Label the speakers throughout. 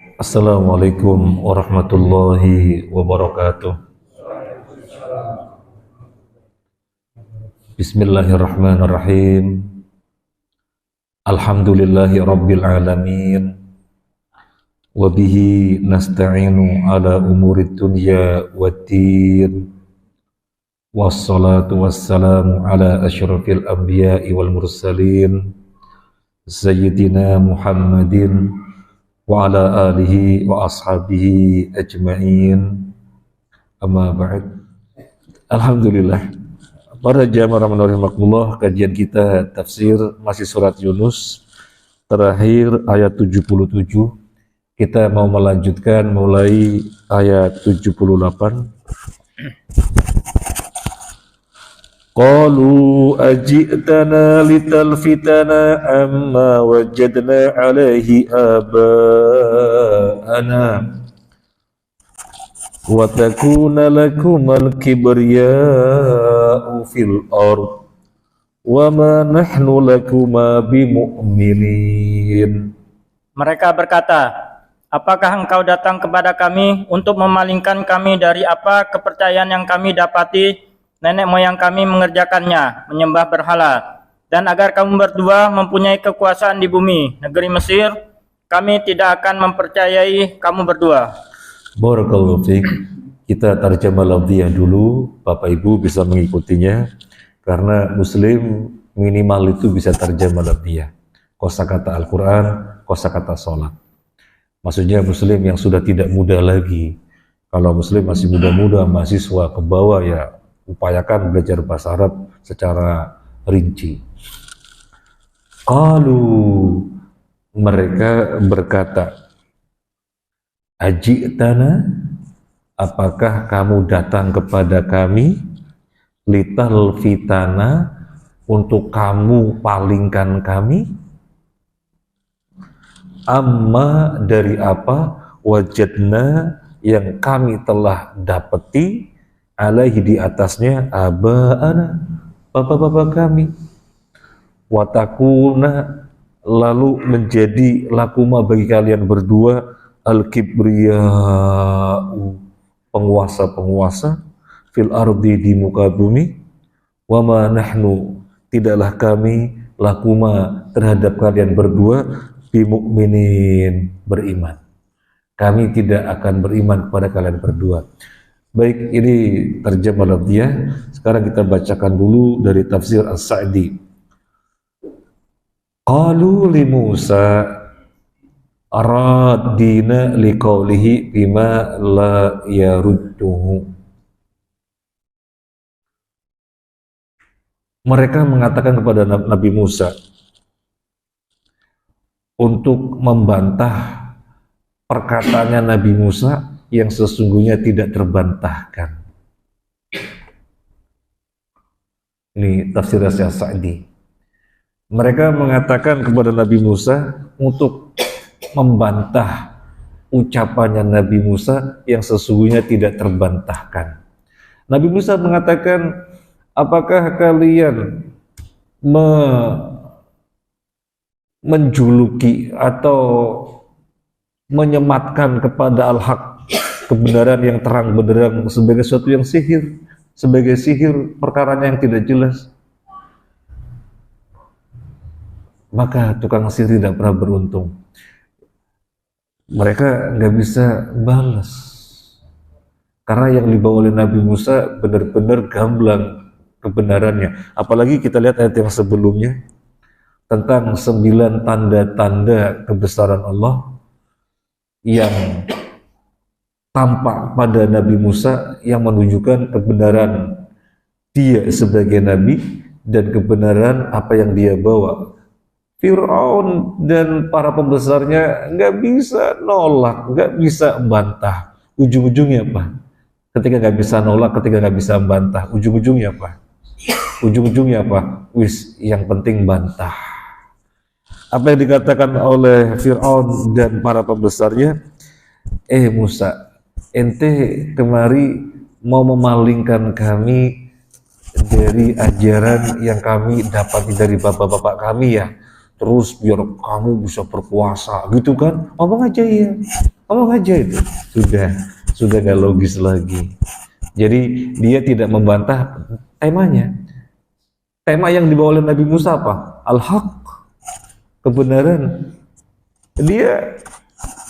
Speaker 1: Assalamualaikum warahmatullahi wabarakatuh. Bismillahirrahmanirrahim. Alhamdulillahi rabbil alamin. Wabihi nasta'inu ala umurid dunya waddin. Wassalatu wassalamu ala asyrafil anbiya'i wal mursalin. Sayyidina Muhammadin wa ala alihi wa ashabihi ajma'in. Amma ba'd. Alhamdulillah. Para jamaah rahimakumullah, kajian kita tafsir masih surat Yunus, terakhir ayat 77. Kita mau melanjutkan mulai ayat 78. Qalu aji'tana litalfitana amma wajadna alaihi aba'ana wa takuna lakumal kibriya'u fil ard wa ma nahnu lakuma bimu'minin.
Speaker 2: Mereka berkata, apakah engkau datang kepada kami untuk memalingkan kami dari apa kepercayaan yang kami dapati nenek moyang kami mengerjakannya, menyembah berhala, dan agar kamu berdua mempunyai kekuasaan di bumi, negeri Mesir, kami tidak akan mempercayai kamu berdua.
Speaker 1: Barakallahu fiik. Kita terjemah lafziyah dulu, Bapak Ibu bisa mengikutinya, karena Muslim minimal itu bisa terjemah lafziyah. Kosakata Al-Quran, kosakata sholat. Maksudnya Muslim yang sudah tidak muda lagi. Kalau Muslim masih muda-muda, mahasiswa ke bawah, ya upayakan belajar bahasa Arab secara rinci. Qalu, mereka berkata, aji'tana, apakah kamu datang kepada kami, lital fitana, untuk kamu palingkan kami, amma, dari apa, wajadna, yang kami telah dapati, alaihi, di atasnya, aba'ana, bapak-bapak kami, watakuna, lalu menjadi lakuma bagi kalian berdua, al-kibriya'u, penguasa-penguasa, fil ardi, di muka bumi, wa ma nahnu, tidaklah kami, lakuma, terhadap kalian berdua, bimu'minin, beriman. Kami tidak akan beriman kepada kalian berdua. Baik, ini terjemah lafziyah. Sekarang kita bacakan dulu dari tafsir As-Sa'di. Qalu li Musa aradina liqaulihi bima la yarudduhu. Mereka mengatakan kepada Nabi Musa untuk membantah perkataannya Nabi Musa yang sesungguhnya tidak terbantahkan. Ini tafsir As-Sa'di. Mereka mengatakan kepada Nabi Musa untuk membantah ucapannya Nabi Musa yang sesungguhnya tidak terbantahkan. Nabi Musa mengatakan, apakah kalian menjuluki atau menyematkan kepada al-haq, kebenaran yang terang benderang, sebagai sesuatu yang sihir, sebagai sihir, perkaranya yang tidak jelas? Maka tukang sihir tidak pernah beruntung. Mereka nggak bisa balas, karena yang dibawa oleh Nabi Musa benar-benar gamblang kebenarannya. Apalagi kita lihat ayat yang sebelumnya tentang 9 tanda-tanda kebesaran Allah yang tampak pada Nabi Musa, yang menunjukkan kebenaran dia sebagai Nabi dan kebenaran apa yang dia bawa. Fir'aun dan para pembesarnya nggak bisa nolak, nggak bisa membantah. Ujung-ujungnya apa? Ketika nggak bisa nolak, ketika nggak bisa membantah, ujung-ujungnya apa? Ujung-ujungnya apa? Yang penting bantah. Apa yang dikatakan oleh Fir'aun dan para pembesarnya, Musa, ente kemari mau memalingkan kami dari ajaran yang kami dapati dari bapak-bapak kami ya. terus biar kamu bisa berkuasa gitu kan, ngomong aja ya, ngomong aja itu sudah nggak logis lagi. Jadi dia tidak membantah temanya. Tema yang dibawa oleh Nabi Musa apa? Al-Haq, kebenaran. Dia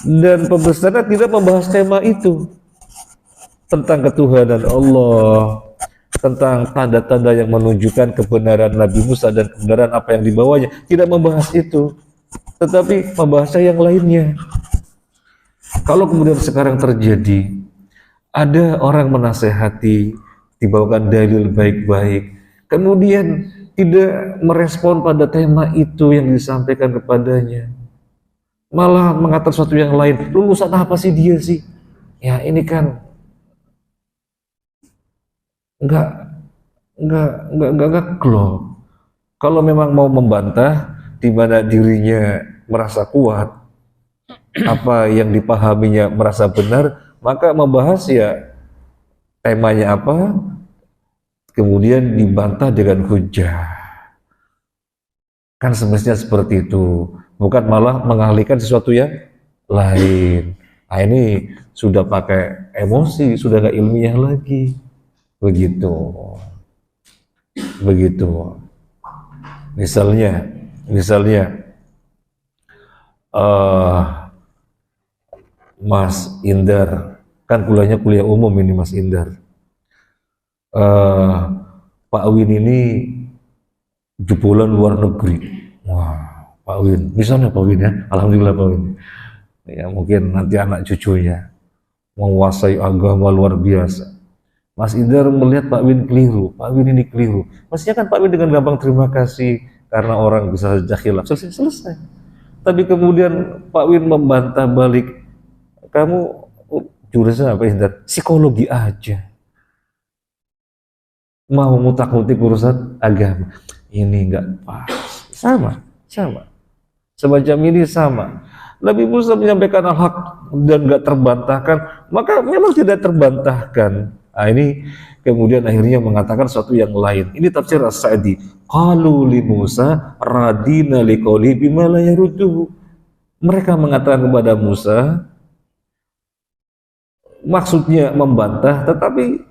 Speaker 1: dan pembesarnya tidak membahas tema itu, tentang ketuhanan Allah, tentang tanda-tanda yang menunjukkan kebenaran Nabi Musa dan kebenaran apa yang dibawanya. Tidak membahas itu, tetapi membahas yang lainnya. Kalau kemudian sekarang terjadi ada orang menasehati, dibawakan dalil baik-baik, kemudian tidak merespon pada tema itu yang disampaikan kepadanya, malah mengatakan sesuatu yang lain. Lulusan apa sih dia sih? Ya ini kan enggak klop. Kalau memang mau membantah di mana dirinya merasa kuat, apa yang dipahaminya merasa benar, maka membahas ya temanya apa, kemudian dibantah dengan hujah. Kan semestinya seperti itu, bukan malah mengalihkan sesuatu yang lain. Nah ini sudah pakai emosi, sudah nggak ilmiah lagi. Begitu. Misalnya Mas Indar, kan kuliah umum ini Mas Indar. Pak Win ini jebolan luar negeri. Wah, Pak Win, misalnya Pak Win ya, alhamdulillah Pak Win. Ya mungkin nanti anak cucunya menguasai agama luar biasa. Mas Indar melihat Pak Win keliru, Pak Win ini keliru. Mestinya kan Pak Win dengan gampang terima kasih karena orang bisa saja khilaf, selesai. Tapi kemudian Pak Win membantah balik, kamu jurusan apa Indar? Psikologi aja. Mau ngutak-ngutik urusan agama. Ini enggak pas. Sama. Semacam ini sama. Nabi Musa menyampaikan al-haq dan enggak terbantahkan, maka memang tidak terbantahkan. Nah, ini kemudian akhirnya mengatakan sesuatu yang lain. Ini tafsir As-Sa'di. Qalu li Musa radina liqauli bima la yarudduhu. Mereka mengatakan kepada Musa, maksudnya membantah, tetapi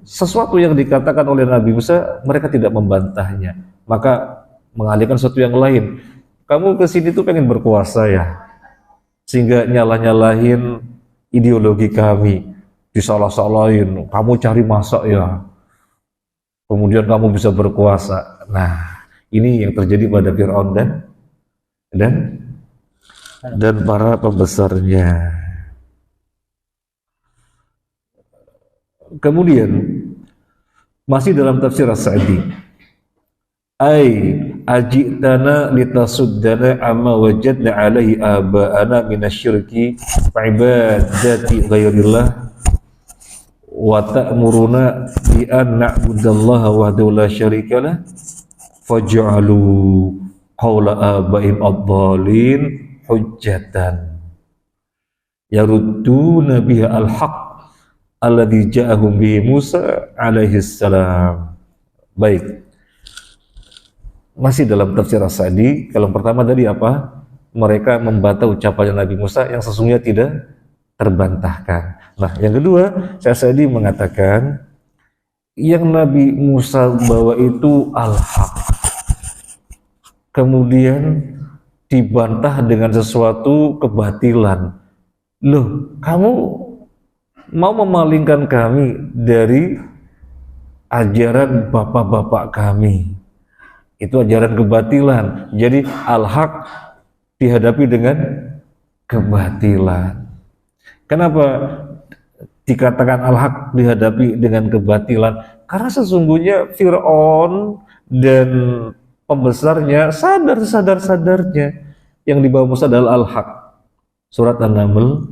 Speaker 1: sesuatu yang dikatakan oleh Nabi Musa mereka tidak membantahnya, maka mengalihkan sesuatu yang lain. Kamu kesini tuh pengen berkuasa ya, sehingga nyalah-nyalahin ideologi kami, disalah-salahin, kamu cari masak ya, kemudian kamu bisa berkuasa. Nah ini yang terjadi pada Fir'aun dan para pembesarnya. Kemudian masih dalam tafsir As-Sa'di, ai ajitana litasuddana amma wajadna alaihi aba'ana minasyirki fa'ibadati ghairillah wa ta'muruna bi an na'budallaha wahdahu la syarikalah faj'alu qawla aba'im ad-dhalin hujjatan yarudduna biha al-haq alladzi ja'ahum bihi Musa alaihi salam. Baik. Masih dalam tafsir As-Sa'di, kalau pertama tadi apa? Mereka membantah ucapan Nabi Musa yang sesungguhnya tidak terbantahkan. Nah, yang kedua, As-Sa'di mengatakan yang Nabi Musa bawa itu al-haq. Kemudian dibantah dengan sesuatu kebatilan. Loh, kamu mau memalingkan kami dari ajaran bapak-bapak kami. Itu ajaran kebatilan. Jadi al-haq dihadapi dengan kebatilan. Kenapa dikatakan al-haq dihadapi dengan kebatilan? Karena sesungguhnya Fir'aun dan pembesarnya sadar-sadarnya yang dibawa Musa adalah al-haq. Surat An-Naml,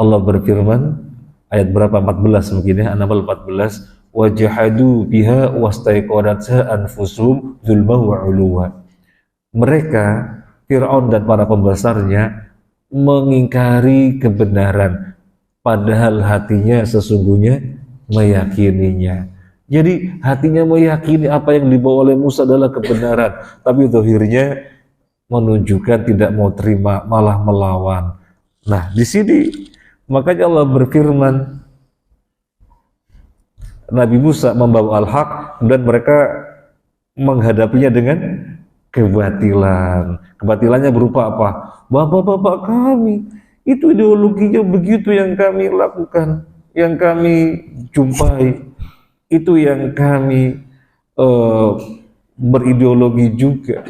Speaker 1: Allah berfirman, ayat berapa? 14 mungkin ya, An-Naml 14, wajahadu biha wastaiqadatha anfusuhum dzulman wa 'uluwa. Mereka, Fir'aun dan para pembesarnya, mengingkari kebenaran padahal hatinya sesungguhnya meyakininya. Jadi hatinya meyakini apa yang dibawa oleh Musa adalah kebenaran, tapi zahirnya menunjukkan tidak mau terima, malah melawan. Nah, di sini makanya Allah berfirman, Nabi Musa membawa al-haq dan mereka menghadapinya dengan kebatilan. Kebatilannya berupa apa? Bapak-bapak kami, itu ideologinya begitu yang kami lakukan, yang kami jumpai. Itu yang kami berideologi juga.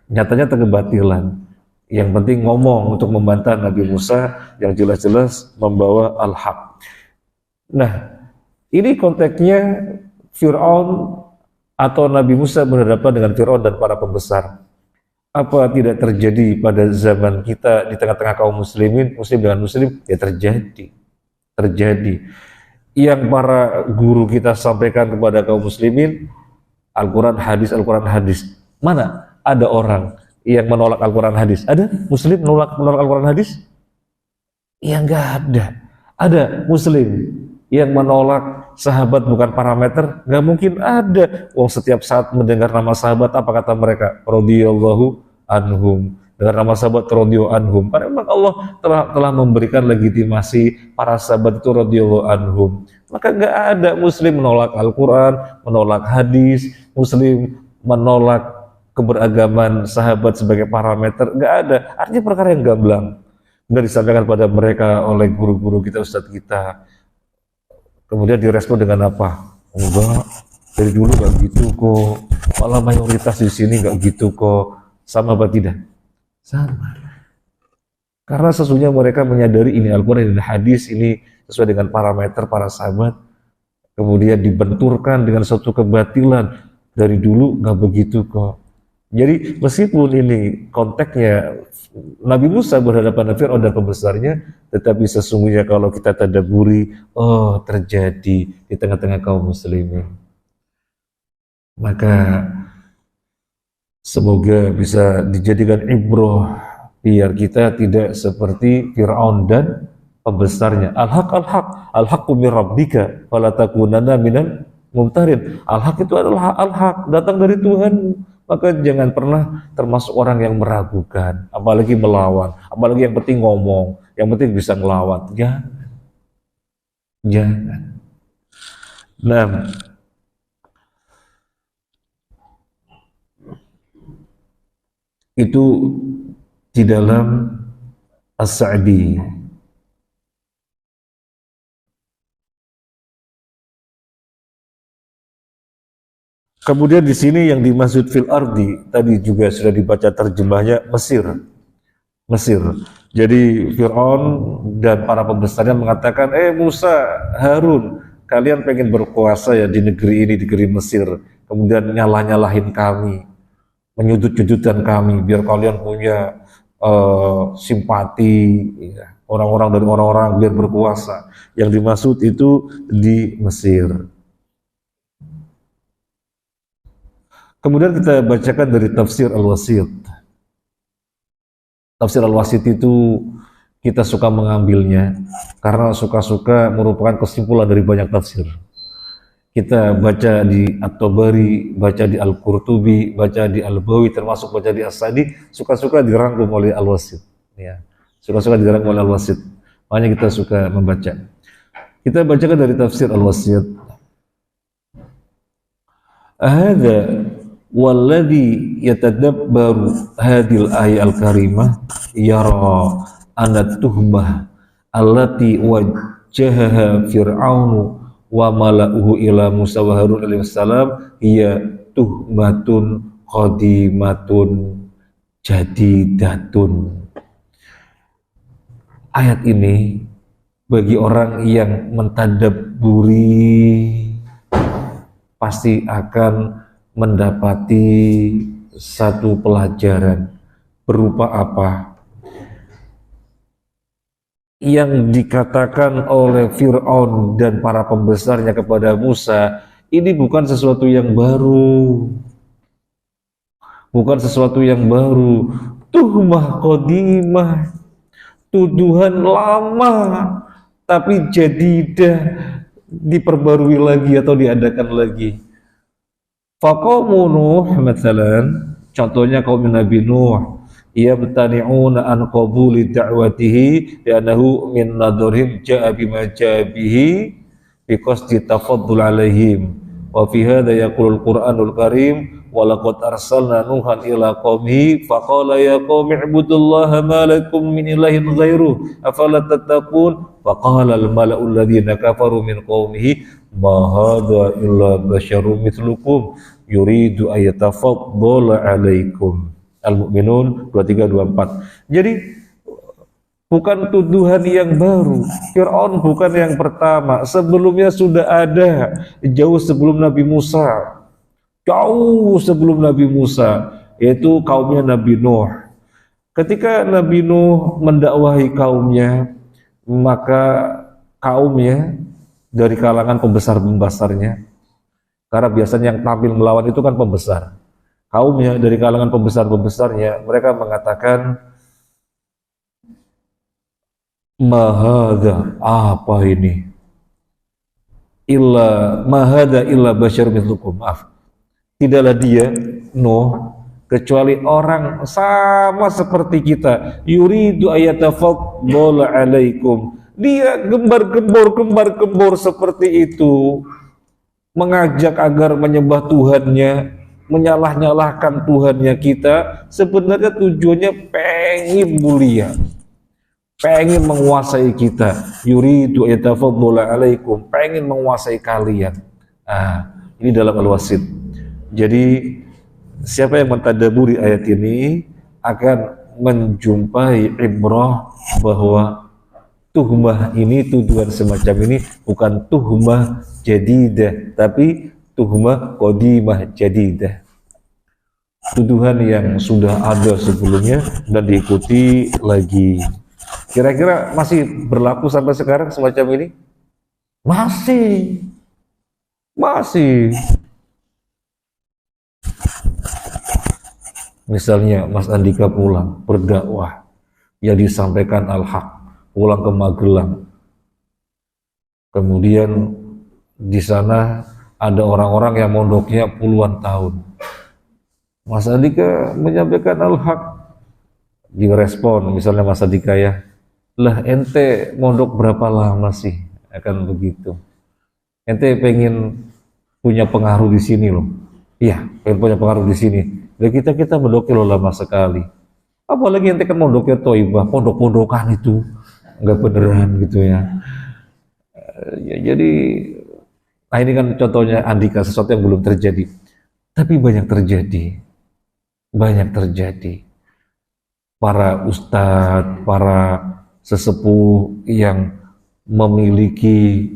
Speaker 1: Nyatanya kebatilan. Yang penting ngomong untuk membantah Nabi Musa yang jelas-jelas membawa al-haq. Nah, ini konteksnya Fir'aun atau Nabi Musa berhadapan dengan Fir'aun dan para pembesar. Apa tidak terjadi pada zaman kita di tengah-tengah kaum muslimin, muslim dengan muslim? Ya terjadi. Yang para guru kita sampaikan kepada kaum muslimin, Al-Quran hadis. Mana ada orang yang menolak Al-Quran hadis? Ada muslim menolak Al-Quran hadis? Ya enggak ada. Ada muslim yang menolak sahabat bukan parameter? Enggak mungkin ada. Setiap saat mendengar nama sahabat, apa kata mereka? Radhiyallahu anhum. Dengan nama sahabat radhiyallahu anhum, karena memang Allah telah memberikan legitimasi para sahabat itu radhiyallahu anhum. Maka nggak ada muslim menolak Al-Quran, menolak hadis, muslim menolak keberagaman sahabat sebagai parameter, nggak ada. Artinya perkara yang gamblang. Benar disampaikan pada mereka oleh guru-guru kita, ustadz kita. Kemudian direspon dengan apa? Enggak, dari dulu nggak gitu kok. Malah mayoritas di sini nggak gitu kok. Sama apa tidak? Sama. Karena sesungguhnya mereka menyadari ini Al-Quran dan hadis ini sesuai dengan parameter para sahabat. Kemudian dibenturkan dengan suatu kebatilan. Dari dulu nggak begitu kok. Jadi meskipun ini konteksnya Nabi Musa berhadapan dengan Fir'aun dan pembesarnya, tetapi sesungguhnya kalau kita tadabburi, terjadi di tengah-tengah kaum muslimin. Maka semoga bisa dijadikan ibrah biar kita tidak seperti Fir'aun dan pembesarnya. Al-haqqu min rabbika fala takunanna minal mumtarin. Al-haq itu adalah al-haq, datang dari Tuhan. Maka jangan pernah termasuk orang yang meragukan, apalagi melawan, apalagi yang penting ngomong, yang penting bisa ngelawan. Jangan. Nah, itu di dalam As-Sa'di. Kemudian di sini yang dimaksud fil ardi tadi juga sudah dibaca terjemahnya Mesir. Jadi Fir'aun dan para pembesarnya mengatakan, Musa, Harun, kalian pengen berkuasa ya di negeri ini, di negeri Mesir. Kemudian nyalah-nyalahin kami, menyudut-nyudutkan kami, biar kalian punya simpati, ya, orang-orang dari orang-orang biar berkuasa. Yang dimaksud itu di Mesir. Kemudian kita bacakan dari tafsir Al-Wasit. Tafsir Al-Wasit itu kita suka mengambilnya karena suka-suka merupakan kesimpulan dari banyak tafsir. Kita baca di At-Tabari, baca di Al-Qurtubi, baca di Al-Bawi, termasuk baca di As-Sadi, suka-suka dirangkum oleh Al-Wasit. Ya, suka-suka dirangkum oleh Al-Wasit. Makanya kita suka membaca. Kita bacakan dari tafsir Al-Wasit. Ahada walladhi yatadabbaru hadhil ayat al-karimah yara anna tuhmah allati wajjahaha fir'aunu wa mala'uhu ila Musa wa Harun alaihi salam hiya tuhmatun qadimatun jadidatun. Ayat ini bagi orang yang mentadabburi pasti akan mendapati satu pelajaran berupa apa? Yang dikatakan oleh Fir'aun dan para pembesarnya kepada Musa ini bukan sesuatu yang baru, tuhmah qadimah, tuduhan lama, tapi jadidah diperbarui lagi atau diadakan lagi. Faqaumu Nuh mathalan, contohnya kaum Nabi Nuh, yabtani'una an qabuli da'watihi li'annahu min nadhurihim ja'a bima ja'a bihi biqasdi tafaddul alaihim. Wa fi hadha yaqulul Qur'anul Karim wa laqad arsalna Nuhan ila qaumihi faqala ya qaumi ibudullaha ma lakum min ilahin ghairuh afala tattaqun faqala al mala'u alladhina kafaru min qaumihi ma hadha illa basyarum mithlukum yuridu ayatafaddala alaikum. Al-Mu'minun 23-24. Jadi bukan tuduhan yang baru. Fir'aun bukan yang pertama. Sebelumnya sudah ada, jauh sebelum Nabi Musa. Jauh sebelum Nabi Musa, yaitu kaumnya Nabi Nuh. Ketika Nabi Nuh mendakwahi kaumnya, maka kaumnya dari kalangan pembesar-pembesarnya, karena biasanya yang tampil melawan itu kan pembesar. Kaumnya dari kalangan pembesar-pembesarnya, mereka mengatakan, mahada, apa ini? Mahada illa basyar mithlukum. Maaf, tidaklah dia, Nuh, kecuali orang sama seperti kita. Yuridu ayatafaddala alaikum. Dia gembar-gembor seperti itu, mengajak agar menyembah Tuhannya, menyalah-nyalahkan Tuhannya kita. Sebenarnya tujuannya pengen mulia, pengen menguasai kita. Yuridu ayatafaddala alaikum, pengen menguasai kalian. Ini dalam Al-Wasit. Jadi siapa yang mentadaburi ayat ini akan menjumpai ibrah bahwa tuhmah ini, tuduhan semacam ini bukan tuhmah jadidah, tapi tuhmah qadimah jadidah. Tuduhan yang sudah ada sebelumnya dan diikuti lagi. Kira-kira masih berlaku sampai sekarang semacam ini? Masih. Misalnya Mas Andika pulang berdakwah, yang disampaikan al-haq, pulang ke Magelang. Kemudian di sana ada orang-orang yang mondoknya puluhan tahun. Mas Andika menyampaikan al-haq, direspon misalnya Mas Andika, ya, lah ente mondok berapa lama sih? Akan begitu. Ente pengen punya pengaruh di sini loh. Iya, pengen punya pengaruh di sini. Dan kita mondoknya loh lama sekali. Apalagi ente kan mondoknya toibah, pondok-pondokan itu nggak beneran gitu ya. Jadi, nah ini kan contohnya Andika, sesuatu yang belum terjadi. Tapi banyak terjadi. Para ustadz, para sesepuh yang memiliki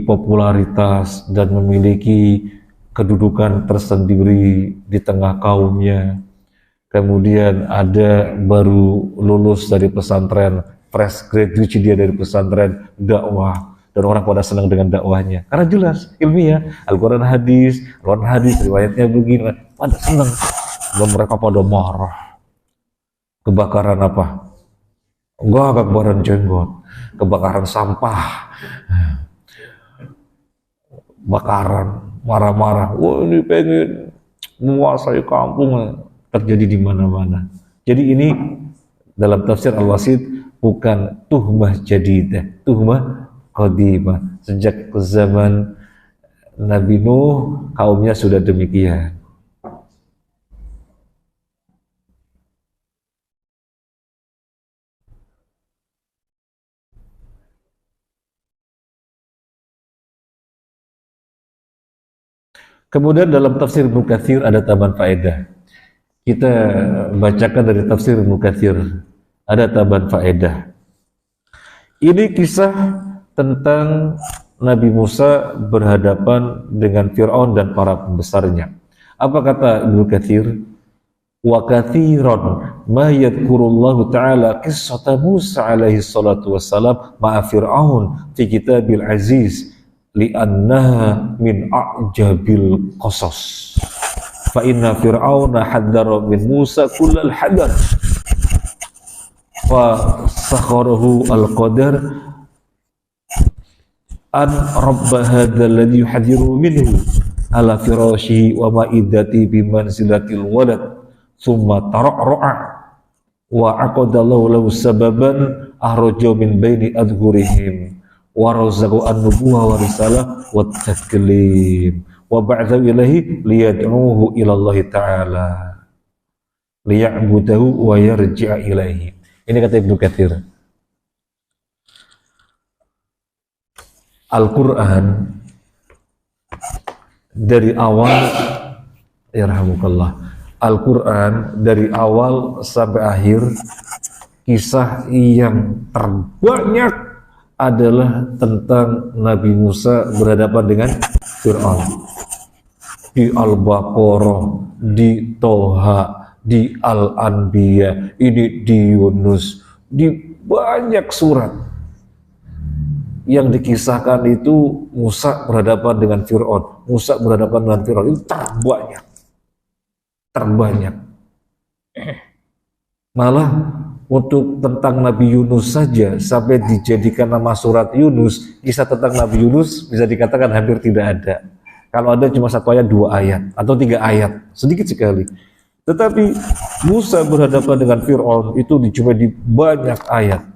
Speaker 1: popularitas dan memiliki kedudukan tersendiri di tengah kaumnya. Kemudian ada baru lulus dari pesantren, fresh graduate dia dari pesantren, dakwah, dan orang pada senang dengan dakwahnya karena jelas ilmiah, Al-Quran hadis riwayatnya begini, pada senang. Dan mereka pada marah. Kebakaran apa? Enggak kebakaran jenggot, kebakaran sampah, bakaran, marah-marah. Wah, ini pengen menguasai kampung. Terjadi di mana-mana. Jadi ini dalam tafsir Al-Wasit bukan tuhmah jadidah, tuhmah qadimah. Sejak zaman Nabi Nuh, kaumnya sudah demikian. Kemudian dalam tafsir Ibnu Katsir ada tambahan faedah. Kita bacakan dari tafsir Ibnu Katsir, ada tambahan faedah. Ini kisah tentang Nabi Musa berhadapan dengan Fir'aun dan para pembesarnya. Apa kata Ibnu Katsir? Wa katsiran ma yadhkurullahu ta'ala qissata Musa alaihi salatu wassalam ma'a Fir'aun fi kitabil aziz li'annaha min a'jabil qasas. Fa inna Fir'auna haddara min Musa kullal hadar fa sakharahu al-qadar an rabba hadzal ladzi yuhadiru minhu ala firashihi wa ma'idati bi manzilatil walad thumma tara'ra'a wa aqadallahu lahu sababan ahraja min baini adhurihim wa razaqu an-nubuwah wa risalah wa taklim wa ba'atha ilahi liyad'uhu ila Allah ta'ala liya'budahu wa yarji'a ilaihi. Ini kata Ibnu Katsir. Al-Quran dari awal, yarhamukallah, Al-Quran dari awal sampai akhir, kisah yang terbanyak adalah tentang Nabi Musa berhadapan dengan Fir'aun. Di Al-Baqarah, di Toha, di Al-Anbiya, ini di Yunus, di banyak surat yang dikisahkan itu Musa berhadapan dengan Fir'aun. Musa berhadapan dengan Fir'aun itu terbanyak. Malah untuk tentang Nabi Yunus saja sampai dijadikan nama surat Yunus, kisah tentang Nabi Yunus bisa dikatakan hampir tidak ada. Kalau ada cuma 1 ayat, 2 ayat, atau 3 ayat, sedikit sekali. Tetapi Musa berhadapan dengan Fir'aun itu dijumpai di banyak ayat.